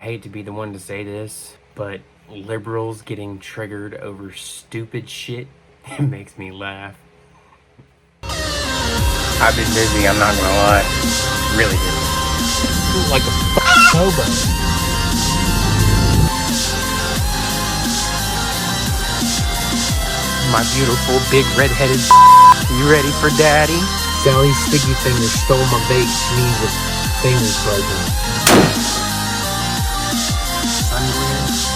hate to be the one to say this, but liberals getting triggered over stupid shit, it makes me laugh. I've been busy, I'm not gonna lie. Really busy. Like a hobo. My beautiful, big, red-headed you ready for daddy? Sally's sticky finger stole my vape. She needs a finger broken. Sunglasses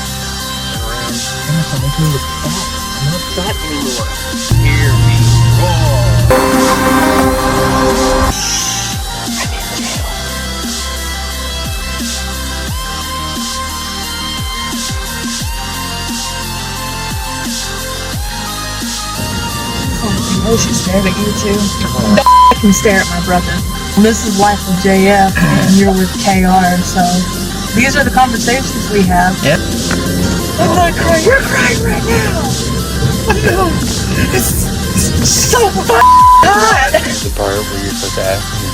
around. Damn, make me look fat. I'm not fat anymore. Hear me roar. I'm in jail. I should stare at you too. I can stare at my brother. This is Life of JF, and you're with KR, so these are the conversations we have. Yep. I'm not crying. You're crying right now. No, it's so hot. The part where you're supposed to ask me,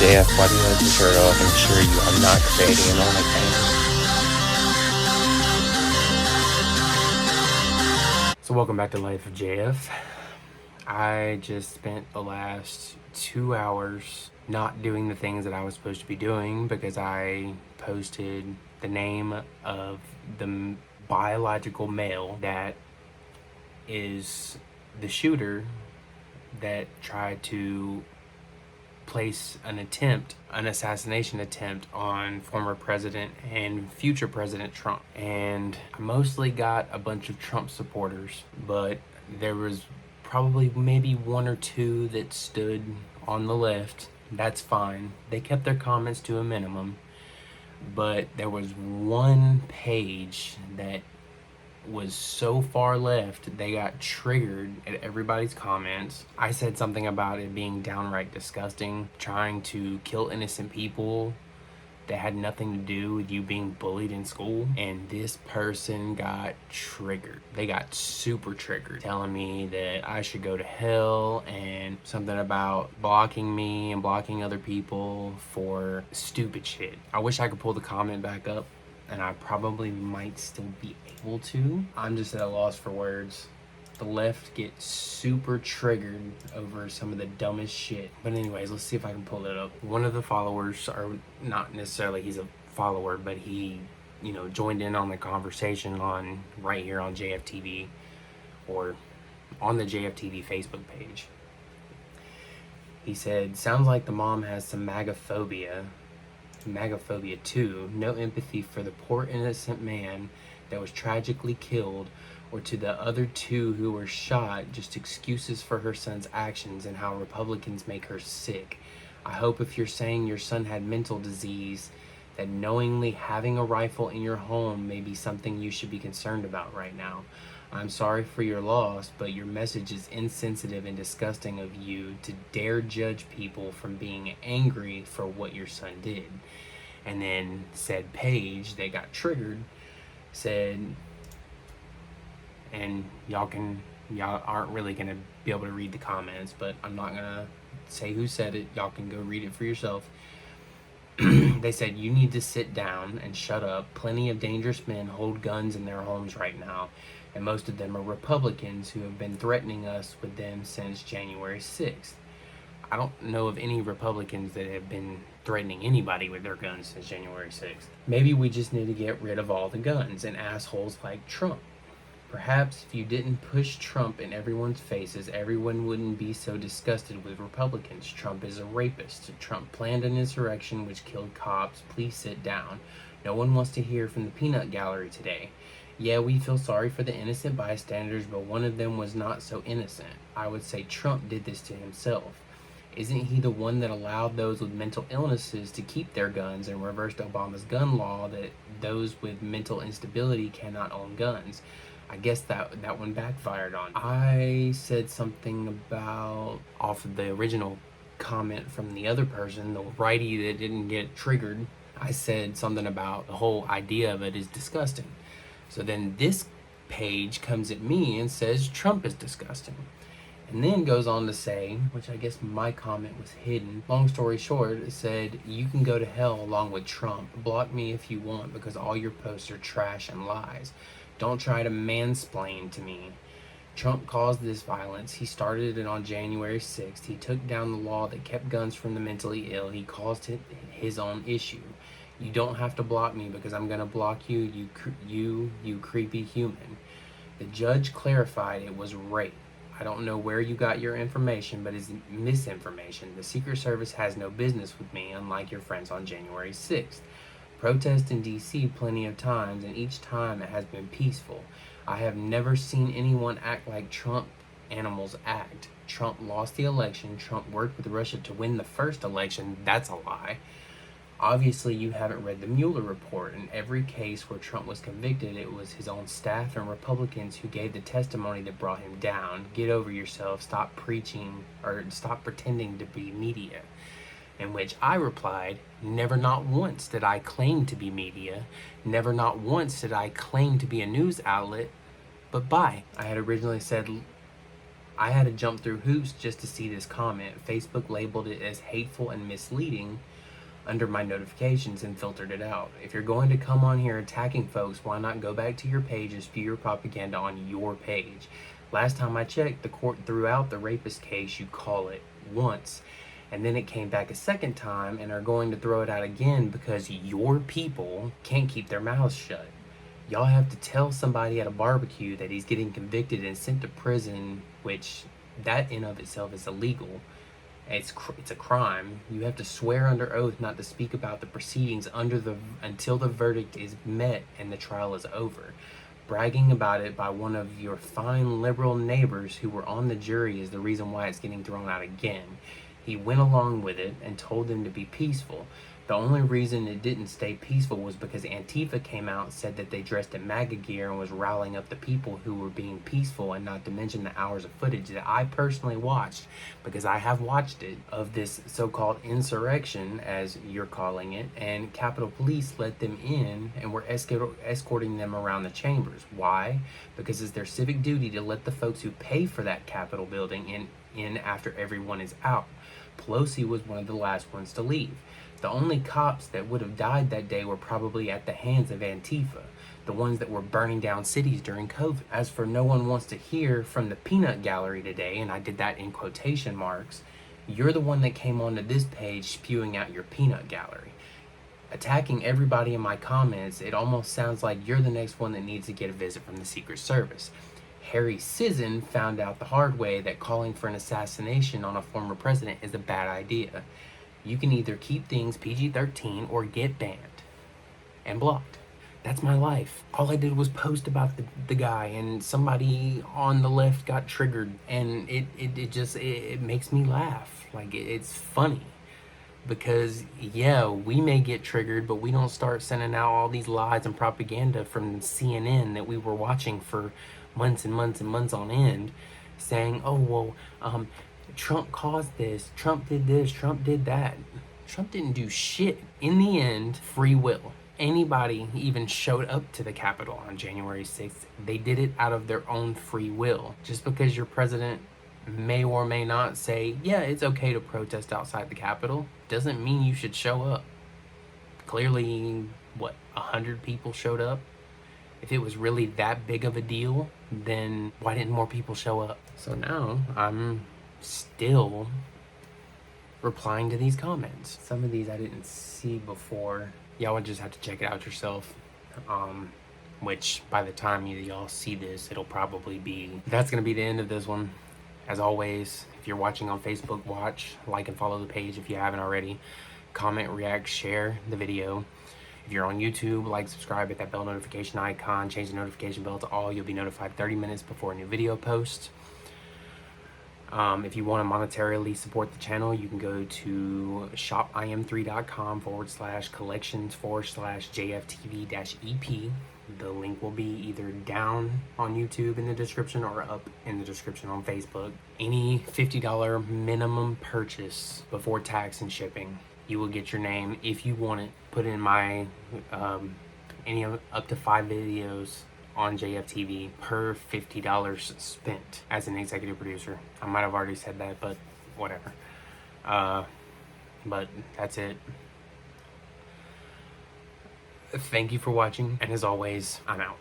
JF, why do you have your shirt off and assure you I'm not creating an OnlyFans? So welcome back to Life of JF. I just spent the last 2 hours not doing the things that I was supposed to be doing because I posted the name of the biological male that is the shooter that tried to place an assassination attempt on former president and future President Trump. And I mostly got a bunch of Trump supporters, but there was probably maybe one or two that stood on the left. That's fine. They kept their comments to a minimum, but there was one page that was so far left they got triggered at everybody's comments. I said something about it being downright disgusting, trying to kill innocent people that had nothing to do with you being bullied in school, and this person got triggered. They got super triggered, telling me that I should go to hell and something about blocking me and blocking other people for stupid shit. I wish I could pull the comment back up, and I probably might still be able to. I'm just at a loss for words. The left gets super triggered over some of the dumbest shit. But anyways, let's see if I can pull it up. One of the followers, or not necessarily he's a follower, but he, joined in on the conversation on right here on JFTV, or on the JFTV Facebook page. He said, sounds like the mom has some MAGA-phobia too. No empathy for the poor innocent man that was tragically killed, or to the other two who were shot, just excuses for her son's actions and how Republicans make her sick. I hope if you're saying your son had mental disease, that knowingly having a rifle in your home may be something you should be concerned about right now. I'm sorry for your loss, but your message is insensitive and disgusting of you to dare judge people from being angry for what your son did. And then said page that got triggered said, and y'all aren't really gonna be able to read the comments, but I'm not gonna say who said it. Y'all can go read it for yourself. They said, you need to sit down and shut up. Plenty of dangerous men hold guns in their homes right now, and most of them are Republicans who have been threatening us with them since January 6th. I don't know of any Republicans that have been threatening anybody with their guns since January 6th. Maybe we just need to get rid of all the guns and assholes like Trump. Perhaps if you didn't push Trump in everyone's faces, everyone wouldn't be so disgusted with Republicans. Trump is a rapist. Trump planned an insurrection which killed cops. Please sit down. No one wants to hear from the peanut gallery today. Yeah, we feel sorry for the innocent bystanders, but one of them was not so innocent. I would say Trump did this to himself. Isn't he the one that allowed those with mental illnesses to keep their guns and reversed Obama's gun law that those with mental instability cannot own guns? I guess that one backfired on. I said something about, off of the original comment from the other person, the righty that didn't get triggered, I said something about the whole idea of it is disgusting. So then this page comes at me and says Trump is disgusting. And then goes on to say, which I guess my comment was hidden. Long story short, it said, "You can go to hell along with Trump. Block me if you want because all your posts are trash and lies. Don't try to mansplain to me. Trump caused this violence. He started it on January 6th. He took down the law that kept guns from the mentally ill. He caused it his own issue. You don't have to block me because I'm going to block you, you creepy human." The judge clarified it was rape. "I don't know where you got your information, but it's misinformation. The Secret Service has no business with me, unlike your friends on January 6th. Protest in DC plenty of times, and each time it has been peaceful. I have never seen anyone act like Trump animals act. Trump lost the election. Trump worked with Russia to win the first election. That's a lie. Obviously, you haven't read the Mueller report. In every case where Trump was convicted, it was his own staff and Republicans who gave the testimony that brought him down. Get over yourself. Stop preaching or stop pretending to be media." In which I replied, "Never not once did I claim to be media. Never not once did I claim to be a news outlet. But bye." I had originally said I had to jump through hoops just to see this comment. Facebook labeled it as hateful and misleading under my notifications and filtered it out. If you're going to come on here attacking folks, why not go back to your page and spew your propaganda on your page? Last time I checked, the court threw out the rapist case, you call it, once, and then it came back a second time and are going to throw it out again because your people can't keep their mouths shut. Y'all have to tell somebody at a barbecue that he's getting convicted and sent to prison, which that in of itself is illegal. It's a crime. You have to swear under oath not to speak about the proceedings until the verdict is met and the trial is over. Bragging about it by one of your fine liberal neighbors who were on the jury is the reason why it's getting thrown out again. He went along with it and told them to be peaceful. The only reason it didn't stay peaceful was because Antifa came out and said that they dressed in MAGA gear and was riling up the people who were being peaceful, and not to mention the hours of footage that I personally watched, because I have watched it, of this so-called insurrection, as you're calling it, and Capitol Police let them in and were escorting them around the chambers. Why? Because it's their civic duty to let the folks who pay for that Capitol building in after everyone is out. Pelosi was one of the last ones to leave. The only cops that would have died that day were probably at the hands of Antifa, the ones that were burning down cities during COVID. As for no one wants to hear from the peanut gallery today, and I did that in quotation marks, you're the one that came onto this page spewing out your peanut gallery. Attacking everybody in my comments, it almost sounds like you're the next one that needs to get a visit from the Secret Service. Harry Sisson found out the hard way that calling for an assassination on a former president is a bad idea. You can either keep things PG-13 or get banned and blocked. That's my life. All I did was post about the guy, and somebody on the left got triggered, and it makes me laugh. Like, it's funny. Because, yeah, we may get triggered, but we don't start sending out all these lies and propaganda from CNN that we were watching for months and months and months on end, saying, "Oh, well, Trump caused this, Trump did this, Trump did that." Trump didn't do shit. In the end, free will. Anybody even showed up to the Capitol on January 6th, they did it out of their own free will. Just because your president may or may not say, yeah, it's okay to protest outside the Capitol, doesn't mean you should show up. Clearly, 100 people showed up? If it was really that big of a deal, then why didn't more people show up? So now I'm still replying to these comments. Some of these I didn't see before. Y'all would just have to check it out yourself. Which by the time y'all see this, it'll probably be... That's going to be the end of this one. As always, if you're watching on Facebook, watch, like, and follow the page if you haven't already. Comment, react, share the video. If you're on YouTube, like, subscribe, hit that bell notification icon, change the notification bell to all. You'll be notified 30 minutes before a new video post. If you want to monetarily support the channel, you can go to shopim3.com/collections/JFTV-EP. The link will be either down on YouTube in the description or up in the description on Facebook. Any $50 minimum purchase before tax and shipping, you will get your name, if you want it, put in my any up to 5 videos on JFTV per $50 spent as an executive producer. I might have already said that, but whatever. But that's it. Thank you for watching, and as always, I'm out.